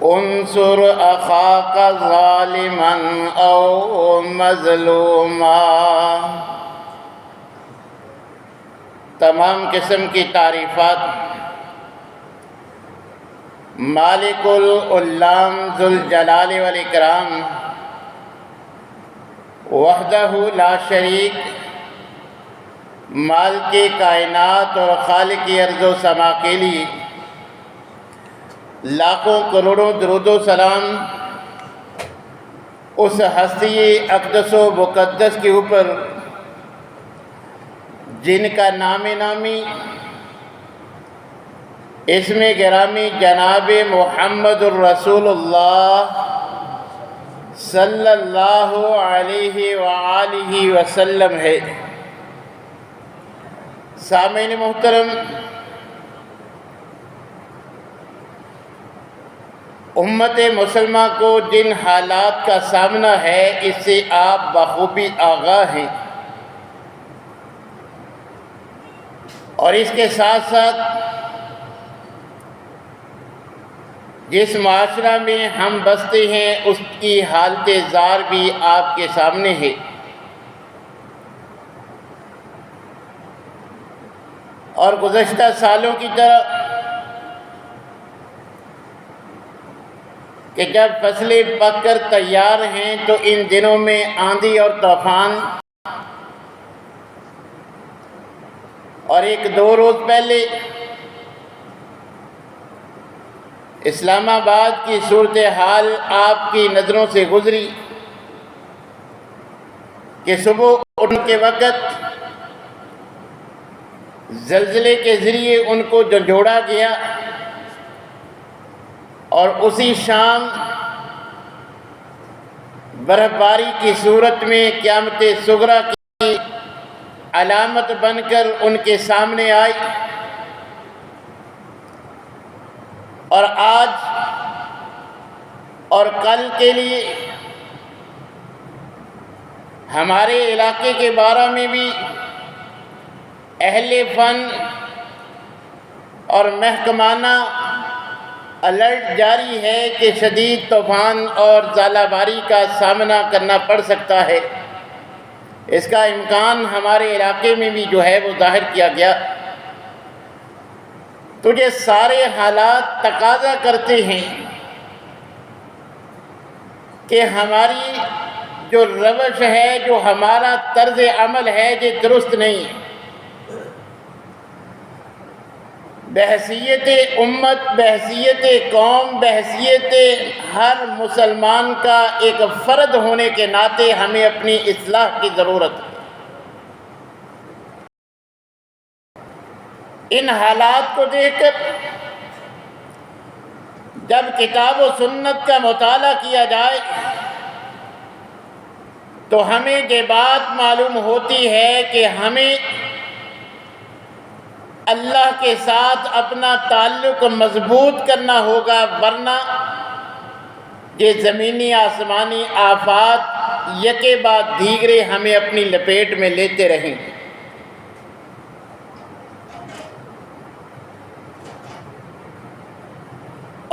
انصر اخاک ظالما او مظلوما۔ تمام قسم کی تعریفات مالک العلام ذوالجلال والاکرام وحدہ لا شریک، مالک کائنات اور خالق ارض و سما کے لیے لاکھوں کروڑوں درود و سلام اس ہستی اقدس و مقدس کے اوپر جن کا نام نامی اسم گرامی جناب محمد الرسول اللہ صلی اللہ علیہ وآلہ وسلم ہے۔ سامعین محترم، امت مسلمہ کو جن حالات کا سامنا ہے اس سے آپ بخوبی آگاہ ہیں، اور اس کے ساتھ ساتھ جس معاشرہ میں ہم بستے ہیں اس کی حالت زار بھی آپ کے سامنے ہے۔ اور گزشتہ سالوں کی طرح کہ جب فصلیں پک کر تیار ہیں تو ان دنوں میں آندھی اور طوفان، اور ایک دو روز پہلے اسلام آباد کی صورتحال آپ کی نظروں سے گزری کہ صبح اٹھنے کے وقت زلزلے کے ذریعے ان کو جھنجھوڑا گیا، اور اسی شام برف باری کی صورت میں قیامت صغریٰ کی علامت بن کر ان کے سامنے آئی۔ اور آج اور کل کے لیے ہمارے علاقے کے بارے میں بھی اہل فن اور محکمانہ الرٹ جاری ہے کہ شدید طوفان اور ژالہ باری کا سامنا کرنا پڑ سکتا ہے۔ اس کا امکان ہمارے علاقے میں بھی جو ہے وہ ظاہر کیا گیا۔ تو یہ سارے حالات تقاضا کرتے ہیں کہ ہماری جو روش ہے، جو ہمارا طرز عمل ہے، یہ درست نہیں ہے۔ بحیثیت امت، بحیثیت قوم، بحیثیت ہر مسلمان کا ایک فرد ہونے کے ناطے ہمیں اپنی اصلاح کی ضرورت ہے۔ ان حالات کو دیکھ کر جب کتاب و سنت کا مطالعہ کیا جائے تو ہمیں یہ بات معلوم ہوتی ہے کہ ہمیں اللہ کے ساتھ اپنا تعلق مضبوط کرنا ہوگا، ورنہ یہ زمینی آسمانی آفات یکے بعد دیگرے ہمیں اپنی لپیٹ میں لیتے رہیں گے۔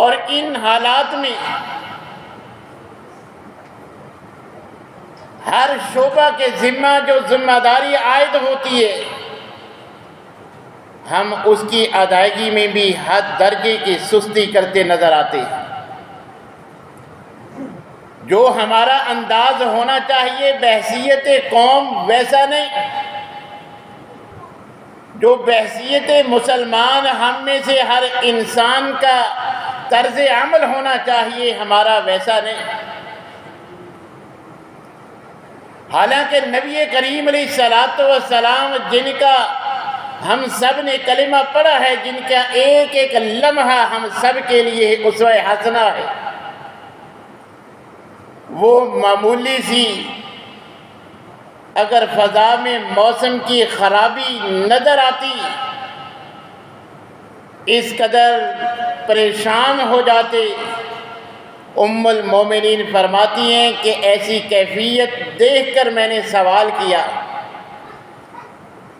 اور ان حالات میں ہر شعبہ کے ذمہ جو ذمہ داری عائد ہوتی ہے، ہم اس کی ادائیگی میں بھی حد درجے کی سستی کرتے نظر آتے ہیں۔ جو ہمارا انداز ہونا چاہیے بحیثیت قوم ویسا نہیں، جو بحیثیت مسلمان ہم میں سے ہر انسان کا طرز عمل ہونا چاہیے ہمارا ویسا نہیں۔ حالانکہ نبی کریم علیہ الصلوۃ والسلام جن کا ہم سب نے کلمہ پڑھا ہے، جن کا ایک ایک لمحہ ہم سب کے لیے اسوہ حسنہ ہے، وہ معمولی سی اگر فضا میں موسم کی خرابی نظر آتی اس قدر پریشان ہو جاتے۔ ام المومنین فرماتی ہیں کہ ایسی کیفیت دیکھ کر میں نے سوال کیا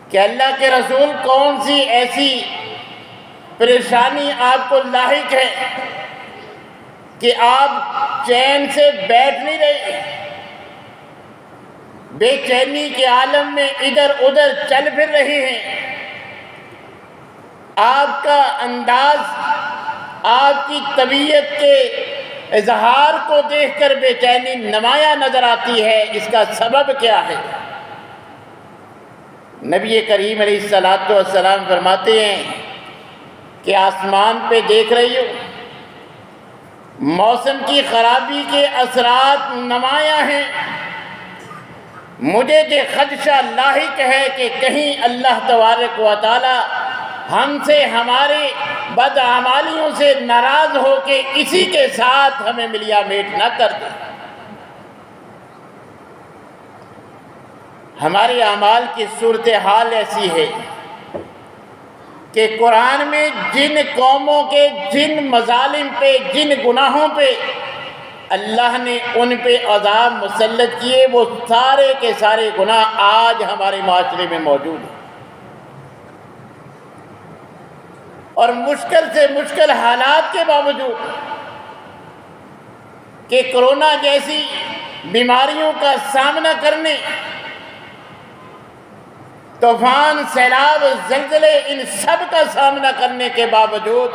کہ اللہ کے رسول کون سی ایسی پریشانی آپ کو لاحق ہے کہ آپ چین سے بیٹھ نہیں رہے، بے چینی کے عالم میں ادھر ادھر چل پھر رہے ہیں۔ آپ کا انداز، آپ کی طبیعت کے اظہار کو دیکھ کر بے چینی نمایاں نظر آتی ہے۔ اس کا سبب کیا ہے؟ نبی کریم علیہ الصلوۃ والسلام فرماتے ہیں کہ آسمان پہ دیکھ رہی ہو، موسم کی خرابی کے اثرات نمایاں ہیں، مجھے یہ خدشہ لاحق ہے کہ کہیں اللہ تبارک و تعالی ہم سے، ہماری بدعمالیوں سے ناراض ہو کے اسی کے ساتھ ہمیں ملیا میٹ نہ کر دے۔ ہمارے اعمال کی صورتحال ایسی ہے کہ قرآن میں جن قوموں کے جن مظالم پہ، جن گناہوں پہ اللہ نے ان پہ عذاب مسلط کیے، وہ سارے کے سارے گناہ آج ہمارے معاشرے میں موجود ہیں، اور مشکل سے مشکل حالات کے باوجود کہ کرونا جیسی بیماریوں کا سامنا کرنے، طوفان، سیلاب، زلزلے، ان سب کا سامنا کرنے کے باوجود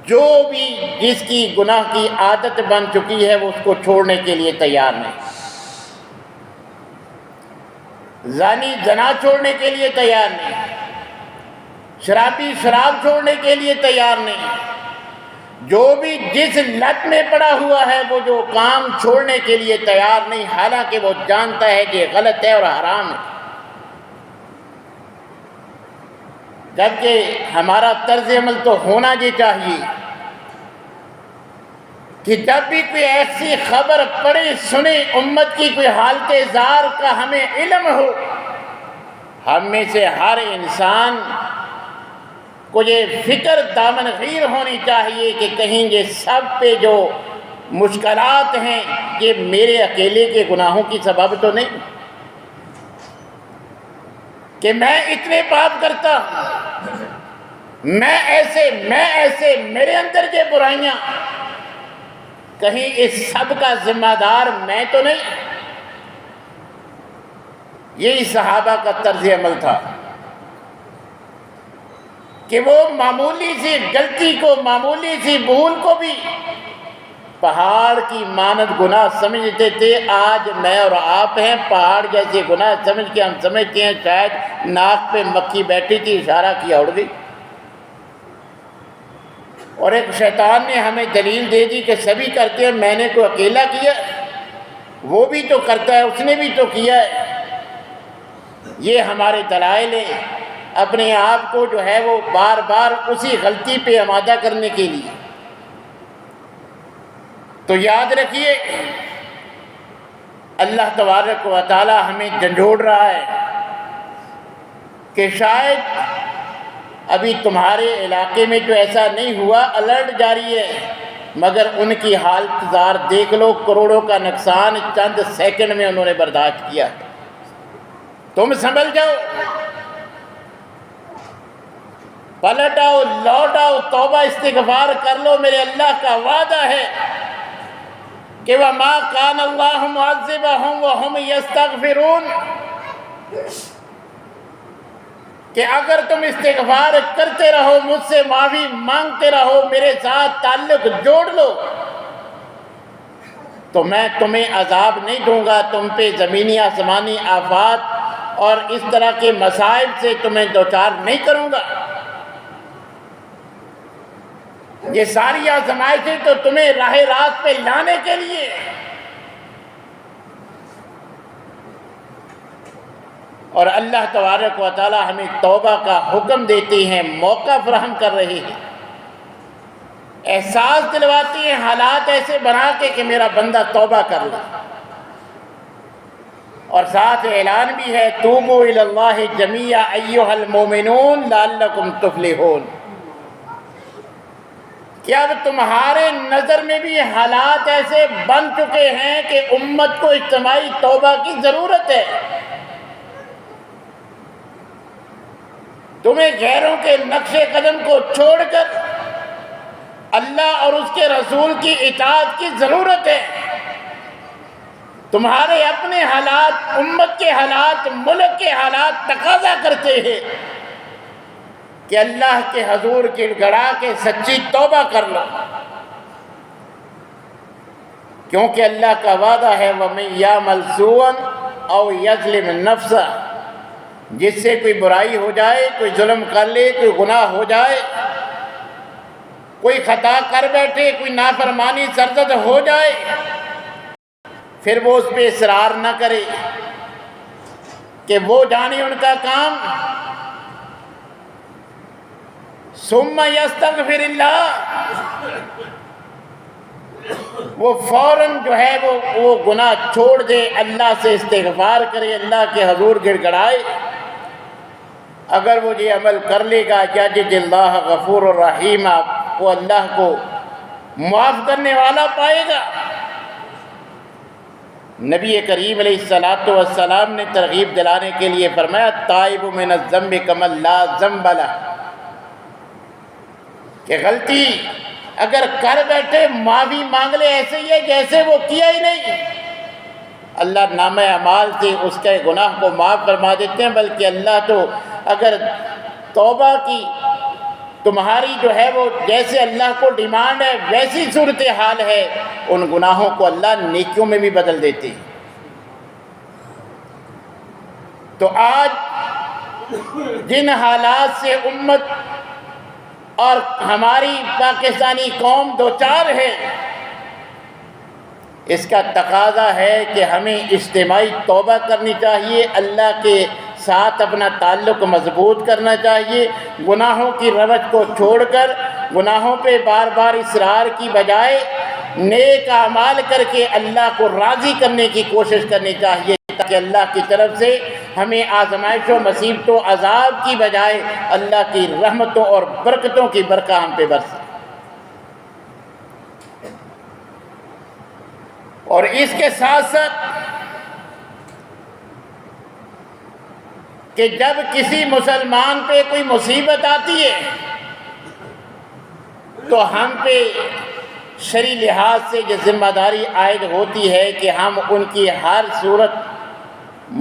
جو بھی جس کی گناہ کی عادت بن چکی ہے وہ اس کو چھوڑنے کے لیے تیار نہیں۔ زانی زنا چھوڑنے کے لیے تیار نہیں، شرابی شراب چھوڑنے کے لیے تیار نہیں، جو بھی جس لت میں پڑا ہوا ہے وہ جو کام چھوڑنے کے لیے تیار نہیں، حالانکہ وہ جانتا ہے کہ غلط ہے اور حرام ہے۔ جبکہ ہمارا طرز عمل تو ہونا یہ چاہیے کہ جب بھی کوئی ایسی خبر پڑھے سنے، امت کی کوئی حالت زار کا ہمیں علم ہو، ہم میں سے ہر انسان کو یہ فکر دامن گیر ہونی چاہیے کہ کہیں یہ سب پہ جو مشکلات ہیں یہ میرے اکیلے کے گناہوں کی سبب تو نہیں کہ میں اتنے پاپ کرتا ہوں، میں ایسے میرے اندر یہ برائیاں، کہیں اس سب کا ذمہ دار میں تو نہیں۔ یہی صحابہ کا طرز عمل تھا کہ وہ معمولی سی غلطی کو، معمولی سی بھول کو بھی پہاڑ کی مانند گناہ سمجھتے تھے۔ آج میں اور آپ ہیں، پہاڑ جیسے گناہ سمجھ کے ہم سمجھتے ہیں شاید ناک پہ مکھی بیٹھی تھی، اشارہ کیا اڑ گئی، اور ایک شیطان نے ہمیں دلیل دے دی کہ سبھی کرتے ہیں، میں نے کوئی اکیلا کیا، وہ بھی تو کرتا ہے، اس نے بھی تو کیا ہے۔ یہ ہمارے دلائل ہیں اپنے آپ کو جو ہے وہ بار بار اسی غلطی پہ آمادہ کرنے کے لیے۔ تو یاد رکھیے اللہ تبارک و تعالی ہمیں جھنجھوڑ رہا ہے کہ شاید ابھی تمہارے علاقے میں تو ایسا نہیں ہوا، الرٹ جاری ہے، مگر ان کی حالت زار دیکھ لو، کروڑوں کا نقصان چند سیکنڈ میں انہوں نے برداشت کیا۔ تم سنبھل جاؤ، پلٹ آؤ، لوٹ آؤ، توبہ استغفار کر لو۔ میرے اللہ کا وعدہ ہے کہ وَمَا كَانَ اللَّهُ مُعَذِّبَهُمْ وَهُمْ يَسْتَغْفِرُونَ، کہ اگر تم استغفار کرتے رہو، مجھ سے معافی مانگتے رہو، میرے ساتھ تعلق جوڑ لو، تو میں تمہیں عذاب نہیں دوں گا، تم پہ زمینی آسمانی آفات اور اس طرح کے مصائب سے تمہیں دوچار نہیں کروں گا۔ یہ ساری آزمائشیں تو تمہیں راہ راست پہ لانے کے لیے۔ اور اللہ تبارک و تعالی ہمیں توبہ کا حکم دیتے ہیں، موقع فراہم کر رہے ہیں، احساس دلواتے ہیں، حالات ایسے بنا کے کہ میرا بندہ توبہ کر لے، اور ساتھ اعلان بھی ہے توبوا الی اللہ جمیعا ایھا المؤمنون لعلکم تفلحون، کہ اب تمہارے نظر میں بھی حالات ایسے بن چکے ہیں کہ امت کو اجتماعی توبہ کی ضرورت ہے۔ تمہیں غیروں کے نقش قدم کو چھوڑ کر اللہ اور اس کے رسول کی اطاعت کی ضرورت ہے۔ تمہارے اپنے حالات، امت کے حالات، ملک کے حالات تقاضا کرتے ہیں کہ اللہ کے حضور گڑ گڑا کے سچی توبہ کر لو، کیونکہ اللہ کا وعدہ ہے وَمَن يَعْمَلْ سُوءًا أَوْ يَظْلِمْ نَفْسَهُ، جس سے کوئی برائی ہو جائے، کوئی ظلم کر لے، کوئی گناہ ہو جائے، کوئی خطا کر بیٹھے، کوئی نافرمانی سرزد ہو جائے، پھر وہ اس پہ اصرار نہ کرے کہ وہ جانے ان کا کام، ثم یستغفر اللہ، وہ فوراً جو ہے وہ گناہ چھوڑ دے، اللہ سے استغفار کرے، اللہ کے حضور گڑ گڑائے، اگر وہ یہ عمل کر لے گا یجد اللہ غفور الرحیم، وہ اللہ کو معاف کرنے والا پائے گا۔ نبی کریم علیہ السلام نے ترغیب دلانے کے لیے فرمایا تائب من الذنب کمن لا ذنب لہ، کہ غلطی اگر کر بیٹھے معافی مانگ لے ایسے ہی ہے جیسے وہ کیا ہی نہیں، اللہ نامہ اعمال سے اس کے گناہ کو معاف فرما دیتے ہیں، بلکہ اللہ تو اگر توبہ کی تمہاری جو ہے وہ جیسے اللہ کو ڈیمانڈ ہے ویسی صورتحال ہے، ان گناہوں کو اللہ نیکیوں میں بھی بدل دیتے ہیں۔ تو آج جن حالات سے امت اور ہماری پاکستانی قوم دوچار ہے، اس کا تقاضا ہے کہ ہمیں اجتماعی توبہ کرنی چاہیے، اللہ کے ساتھ اپنا تعلق مضبوط کرنا چاہیے، گناہوں کی روش کو چھوڑ کر گناہوں پہ بار بار اصرار کی بجائے نیک اعمال کر کے اللہ کو راضی کرنے کی کوشش کرنی چاہیے، تاکہ اللہ کی طرف سے ہمیں آزمائشوں، مصیبتوں، عذاب کی بجائے اللہ کی رحمتوں اور برکتوں کی برکہ ہم پہ برسے۔ اور اس کے ساتھ ساتھ کہ جب کسی مسلمان پہ کوئی مصیبت آتی ہے تو ہم پہ شرعی لحاظ سے یہ ذمہ داری عائد ہوتی ہے کہ ہم ان کی ہر صورت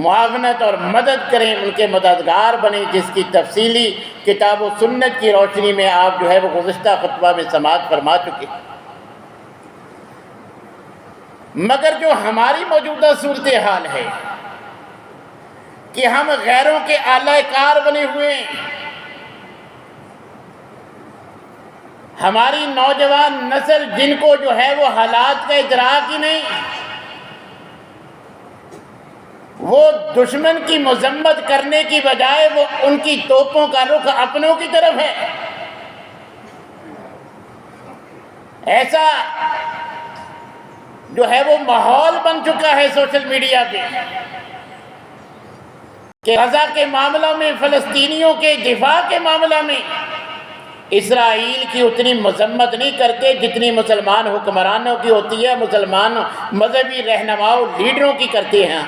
معاونت اور مدد کریں، ان کے مددگار بنیں، جس کی تفصیلی کتاب و سنت کی روشنی میں آپ جو ہے وہ گزشتہ خطبہ میں سماعت فرما چکے۔ مگر جو ہماری موجودہ صورتحال ہے کہ ہم غیروں کے اعلی کار بنے ہوئے ہیں، ہماری نوجوان نسل جن کو جو ہے وہ حالات کا ادراک ہی نہیں، وہ دشمن کی مذمت کرنے کی بجائے وہ ان کی توپوں کا رخ اپنوں کی طرف ہے۔ ایسا جو ہے وہ ماحول بن چکا ہے سوشل میڈیا پہ کہ غزہ کے معاملہ میں، فلسطینیوں کے دفاع کے معاملہ میں اسرائیل کی اتنی مذمت نہیں کرتے جتنی مسلمان حکمرانوں کی ہوتی ہے، مسلمان مذہبی رہنماؤں، لیڈروں کی کرتے ہیں۔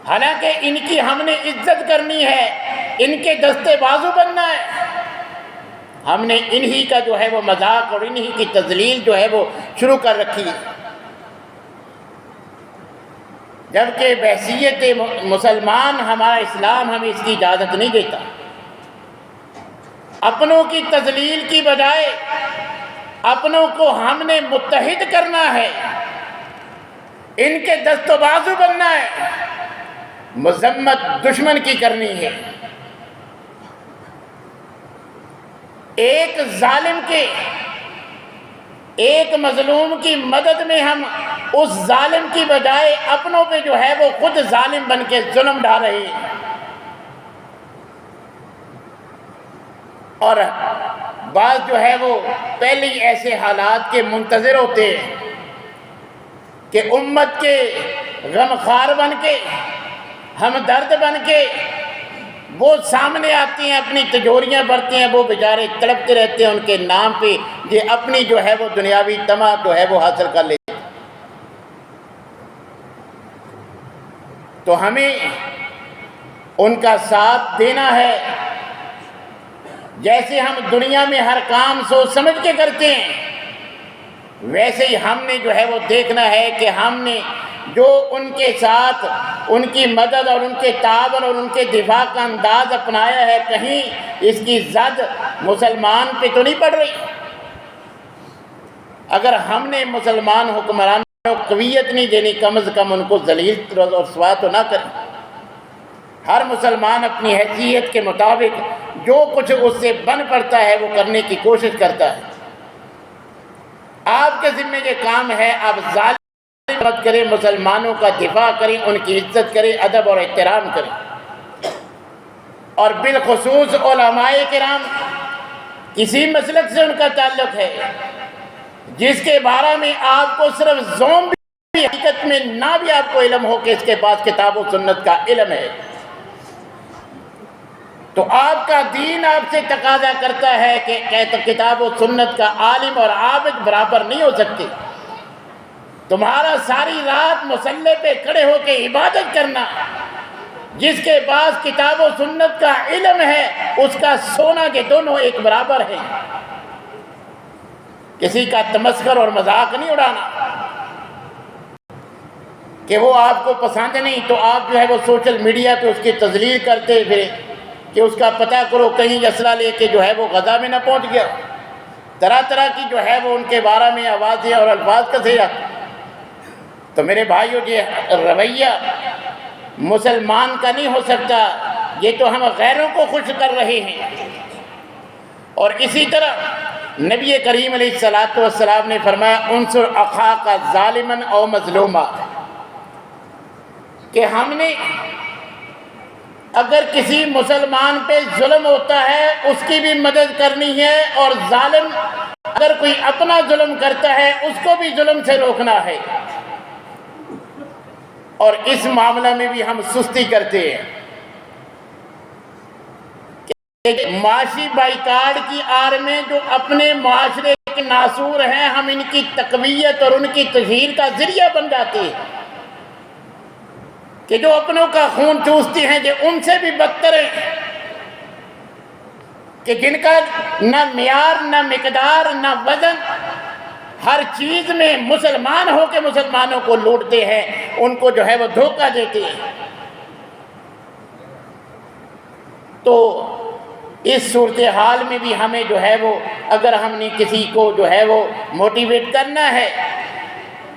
حالانکہ ان کی ہم نے عزت کرنی ہے، ان کے دستے بازو بننا ہے۔ ہم نے انہی کا جو ہے وہ مذاق اور انہی کی تذلیل جو ہے وہ شروع کر رکھی ہے، جبکہ بحیثیت مسلمان ہمارا اسلام ہمیں اس کی اجازت نہیں دیتا۔ اپنوں کی تذلیل کی بجائے اپنوں کو ہم نے متحد کرنا ہے، ان کے دست و بازو بننا ہے، مذمت دشمن کی کرنی ہے۔ ایک ظالم کے، ایک مظلوم کی مدد میں ہم اس ظالم کی بجائے اپنوں پہ جو ہے وہ خود ظالم بن کے ظلم ڈھا رہے ہیں۔ اور بعض جو ہے وہ پہلے ہی ایسے حالات کے منتظر ہوتے ہیں کہ امت کے غمخوار بن کے، ہمدرد بن کے وہ سامنے آتے ہیں، اپنی تجوریاں بھرتے ہیں، وہ بیچارے تڑپتے رہتے ہیں ان کے نام پہ، یہ اپنی جو ہے وہ دنیاوی طمع جو ہے وہ حاصل کر لیتے ہیں۔ تو ہمیں ان کا ساتھ دینا ہے، جیسے ہم دنیا میں ہر کام سوچ سمجھ کے کرتے ہیں، ویسے ہی ہم نے جو ہے وہ دیکھنا ہے کہ ہم نے جو ان کے ساتھ ان کی مدد اور ان کے تعاون اور ان کے دفاع کا انداز اپنایا ہے، کہیں اس کی زد مسلمان پہ تو نہیں پڑ رہی۔ اگر ہم نے مسلمان حکمرانوں کو قویت نہیں دینی، کم از کم ان کو ذلیل اور رسوا تو نہ کریں۔ ہر مسلمان اپنی حیثیت کے مطابق جو کچھ اس سے بن پڑتا ہے وہ کرنے کی کوشش کرتا ہے۔ آپ کے ذمہ یہ کام ہے، آپ ظالم مت کریں، مسلمانوں کا دفاع کریں، ان کی عزت کریں، ادب اور احترام کریں۔ اور بالخصوص علماء کرام، کسی مسلک سے ان کا تعلق ہے جس کے بارے میں آپ کو صرف زوم بھی حقیقت میں نہ بھی آپ کو علم ہو کہ اس کے پاس کتاب و سنت کا علم ہے، تو آپ کا دین آپ سے تقاضا کرتا ہے کہ کتاب و سنت کا عالم اور عابد برابر نہیں ہو سکتے۔ تمہارا ساری رات مصلی پہ کھڑے ہو کے عبادت کرنا، جس کے پاس کتاب و سنت کا علم ہے اس کا سونا کے دونوں ایک برابر ہیں۔ کسی کا تمسخر اور مذاق نہیں اڑانا کہ وہ آپ کو پسند نہیں تو آپ جو ہے وہ سوشل میڈیا پہ اس کی تذلیل کرتے پھریں کہ اس کا پتہ کرو کہیں اسلحہ لے کے جو ہے وہ غزہ میں نہ پہنچ گیا۔ طرح طرح کی جو ہے وہ ان کے بارے میں آوازیں اور الفاظ کسے جاتے۔ تو میرے بھائیو، یہ رویہ مسلمان کا نہیں ہو سکتا، یہ تو ہم غیروں کو خوش کر رہے ہیں۔ اور اسی طرح نبی کریم علیہ الصلوۃ والسلام نے فرمایا انصر اخاک ظالما او مظلوما، کہ ہم نے اگر کسی مسلمان پہ ظلم ہوتا ہے اس کی بھی مدد کرنی ہے، اور ظالم اگر کوئی اپنا ظلم کرتا ہے اس کو بھی ظلم سے روکنا ہے۔ اور اس معاملہ میں بھی ہم سستی کرتے ہیں کہ معاشی بائیکاٹ کی آڑ میں جو اپنے معاشرے کے ناسور ہیں ہم ان کی تقویت اور ان کی تشہیر کا ذریعہ بن جاتے ہیں، کہ جو اپنوں کا خون چوستی ہیں جو ان سے بھی بدتر ہیں، کہ جن کا نہ معیار نہ مقدار نہ وزن، ہر چیز میں مسلمان ہو کے مسلمانوں کو لوٹتے ہیں، ان کو جو ہے وہ دھوکہ دیتے ہیں۔ تو اس صورتحال میں بھی ہمیں جو ہے وہ اگر ہم نے کسی کو جو ہے وہ موٹیویٹ کرنا ہے،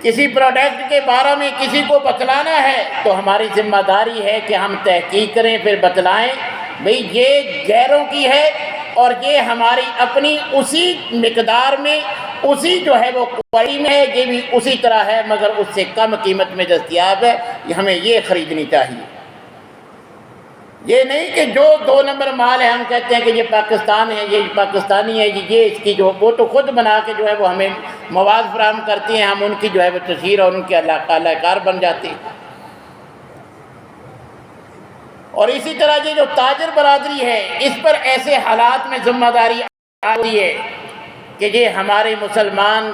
کسی پروڈکٹ کے بارے میں کسی کو بتلانا ہے، تو ہماری ذمہ داری ہے کہ ہم تحقیق کریں، پھر بتلائیں بھئی یہ غیروں کی ہے اور یہ ہماری اپنی اسی مقدار میں اسی جو ہے وہ کوالٹی میں ہے، یہ بھی اسی طرح ہے مگر اس سے کم قیمت میں دستیاب ہے، ہمیں یہ خریدنی چاہیے۔ یہ نہیں کہ جو 2 نمبر مال ہے ہم کہتے ہیں کہ یہ پاکستان ہے، یہ پاکستانی ہے، یہ اس کی جو وہ تو خود بنا کے جو ہے وہ ہمیں مواد فراہم کرتی ہیں، ہم ان کی جو ہے وہ تشہیر اور ان کے اللہ کار بن جاتے ہیں۔ اور اسی طرح یہ جو تاجر برادری ہے اس پر ایسے حالات میں ذمہ داری آتی ہے کہ یہ ہمارے مسلمان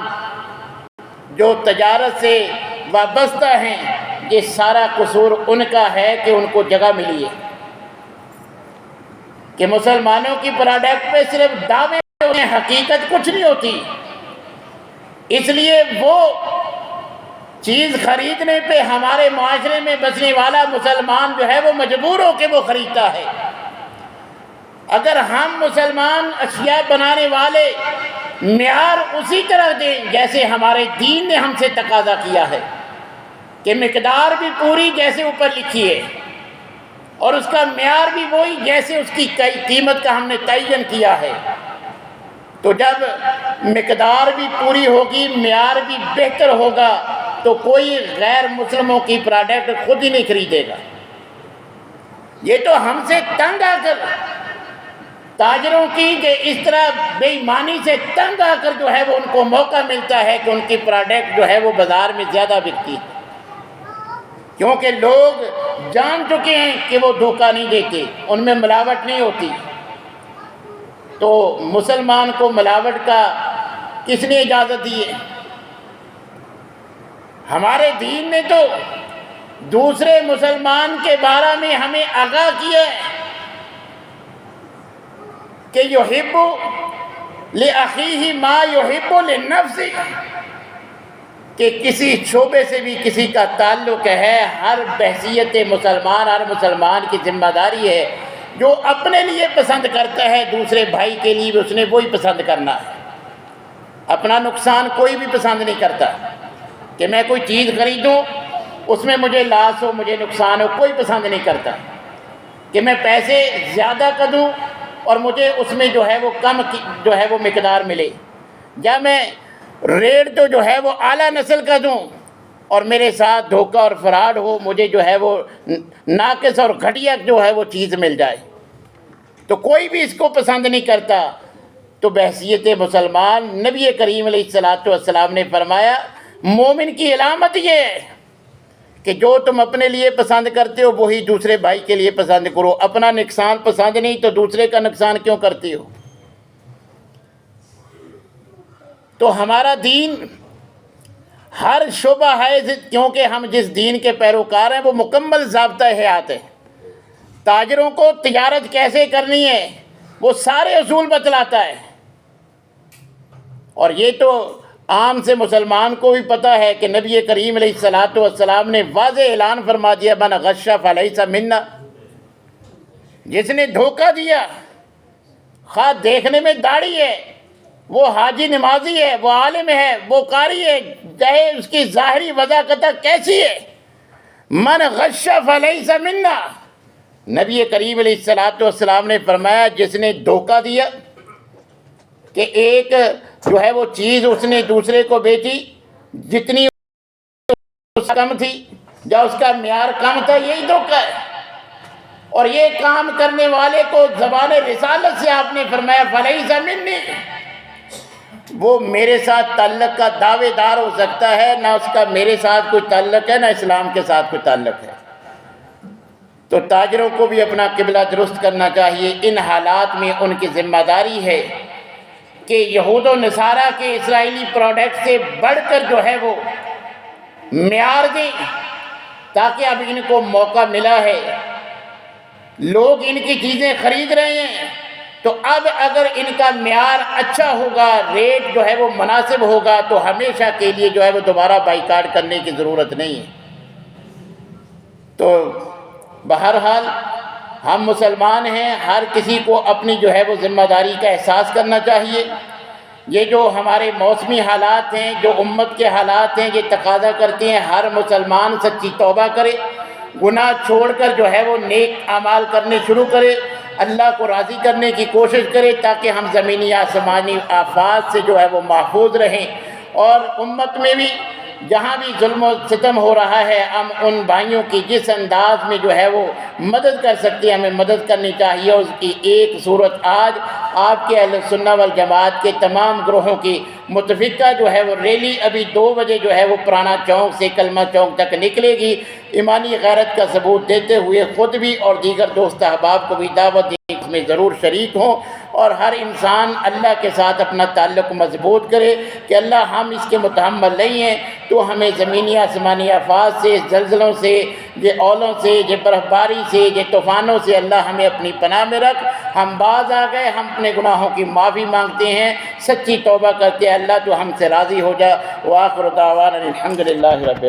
جو تجارت سے وابستہ ہیں، یہ سارا قصور ان کا ہے کہ ان کو جگہ ملی ہے، کہ مسلمانوں کی پروڈکٹ پہ صرف دعوے ہوتے ہیں، حقیقت کچھ نہیں ہوتی۔ اس لیے وہ چیز خریدنے پہ ہمارے معاشرے میں بسنے والا مسلمان جو ہے وہ مجبور ہو کے وہ خریدتا ہے۔ اگر ہم مسلمان اشیاء بنانے والے معیار اسی طرح دیں جیسے ہمارے دین نے ہم سے تقاضا کیا ہے کہ مقدار بھی پوری جیسے اوپر لکھی ہے اور اس کا معیار بھی وہی جیسے اس کی قیمت کا ہم نے تعین کیا ہے، تو جب مقدار بھی پوری ہوگی، معیار بھی بہتر ہوگا، تو کوئی غیر مسلموں کی پروڈکٹ خود ہی نہیں خریدے گا۔ یہ تو ہم سے تنگ آ کر تاجروں کی کہ اس طرح بے ایمانی سے تنگ آ کر جو ہے وہ ان کو موقع ملتا ہے کہ ان کی پروڈکٹ جو ہے وہ بازار میں زیادہ بکتی ہے، کیونکہ لوگ جان چکے ہیں کہ وہ دھوکہ نہیں دیتے، ان میں ملاوٹ نہیں ہوتی۔ تو مسلمان کو ملاوٹ کا کس نے اجازت دی ہے؟ ہمارے دین نے تو دوسرے مسلمان کے بارے میں ہمیں آگاہ کیا ہے کہ یحب لأخیہ ما یحب لنفسہ، کہ کسی شعبے سے بھی کسی کا تعلق ہے، ہر بحیثیت مسلمان، ہر مسلمان کی ذمہ داری ہے جو اپنے لیے پسند کرتا ہے دوسرے بھائی کے لیے بھی اس نے وہی پسند کرنا ہے۔ اپنا نقصان کوئی بھی پسند نہیں کرتا، کہ میں کوئی چیز خریدوں اس میں مجھے لاس ہو، مجھے نقصان ہو، کوئی پسند نہیں کرتا۔ کہ میں پیسے زیادہ کر دوں اور مجھے اس میں جو ہے وہ کم جو ہے وہ مقدار ملے، یا میں ریٹ تو جو ہے وہ اعلیٰ نسل کا دوں اور میرے ساتھ دھوکہ اور فراڈ ہو، مجھے جو ہے وہ ناقص اور گھٹیا جو ہے وہ چیز مل جائے، تو کوئی بھی اس کو پسند نہیں کرتا۔ تو بحیثیت مسلمان نبی کریم علیہ السلام نے فرمایا مومن کی علامت یہ ہے کہ جو تم اپنے لیے پسند کرتے ہو وہی دوسرے بھائی کے لیے پسند کرو۔ اپنا نقصان پسند نہیں تو دوسرے کا نقصان کیوں کرتے ہو؟ تو ہمارا دین ہر شعبہ ہے، کیونکہ ہم جس دین کے پیروکار ہیں وہ مکمل ضابطہ حیات ہے۔ تاجروں کو تجارت کیسے کرنی ہے وہ سارے اصول بتلاتا ہے، اور یہ تو عام سے مسلمان کو بھی پتہ ہے کہ نبی کریم علیہ السلام نے واضح اعلان فرما دیا من غش فلیس منا، جس نے دھوکہ دیا، خواہ دیکھنے میں داڑھی ہے، وہ حاجی نمازی ہے، وہ عالم ہے، وہ قاری ہے، چاہے اس کی ظاہری وضاحت کیسی ہے، من غش فلیس منا، نبی کریم علیہ السلام نے فرمایا جس نے دھوکہ دیا کہ ایک جو ہے وہ چیز اس نے دوسرے کو بیچی جتنی اس کم تھی یا اس کا معیار کم تھا، یہی دھوکہ ہے۔ اور یہ کام کرنے والے کو زبان رسالت سے آپ نے فرمایا فلیس منی، وہ میرے ساتھ تعلق کا دعوے دار ہو سکتا ہے، نہ اس کا میرے ساتھ کوئی تعلق ہے، نہ اسلام کے ساتھ کوئی تعلق ہے۔ تو تاجروں کو بھی اپنا قبلہ درست کرنا چاہیے۔ ان حالات میں ان کی ذمہ داری ہے کہ یہود و نصارہ کے اسرائیلی پروڈکٹ سے بڑھ کر جو ہے وہ معیار دیں، تاکہ اب ان کو موقع ملا ہے، لوگ ان کی چیزیں خرید رہے ہیں، تو اب اگر ان کا معیار اچھا ہوگا، ریٹ جو ہے وہ مناسب ہوگا، تو ہمیشہ کے لیے جو ہے وہ دوبارہ بائیکاٹ کرنے کی ضرورت نہیں ہے۔ تو بہرحال ہم مسلمان ہیں، ہر کسی کو اپنی جو ہے وہ ذمہ داری کا احساس کرنا چاہیے۔ یہ جو ہمارے موسمی حالات ہیں، جو امت کے حالات ہیں، یہ تقاضا کرتے ہیں ہر مسلمان سچی توبہ کرے، گناہ چھوڑ کر جو ہے وہ نیک اعمال کرنے شروع کرے، اللہ کو راضی کرنے کی کوشش کرے، تاکہ ہم زمینی آسمانی آفات سے جو ہے وہ محفوظ رہیں۔ اور امت میں بھی جہاں بھی ظلم و ستم ہو رہا ہے، ہم ان بھائیوں کی جس انداز میں جو ہے وہ مدد کر سکتے ہیں ہمیں مدد کرنی چاہیے۔ اس کی ایک صورت آج آپ کے اہل سنہ والجماعت کے تمام گروہوں کی متفقہ جو ہے وہ ریلی ابھی 2 بجے جو ہے وہ پرانا چوک سے کلمہ چوک تک نکلے گی۔ ایمانی غیرت کا ثبوت دیتے ہوئے خود بھی اور دیگر دوست احباب کو بھی دعوت دیں اس میں ضرور شریک ہوں، اور ہر انسان اللہ کے ساتھ اپنا تعلق مضبوط کرے کہ اللہ ہم اس کے متحمل نہیں ہیں، تو ہمیں زمینی آسمانی آفات سے، زلزلوں سے، یہ اولوں سے، یہ برف باری سے، یہ طوفانوں سے اللہ ہمیں اپنی پناہ میں رکھ۔ ہم باز آ گئے، ہم اپنے گناہوں کی معافی مانگتے ہیں، سچی توبہ کرتے ہیں، اللہ تو ہم سے راضی ہو جا۔ وآخر دعوانا الحمدللہ رب العالمین۔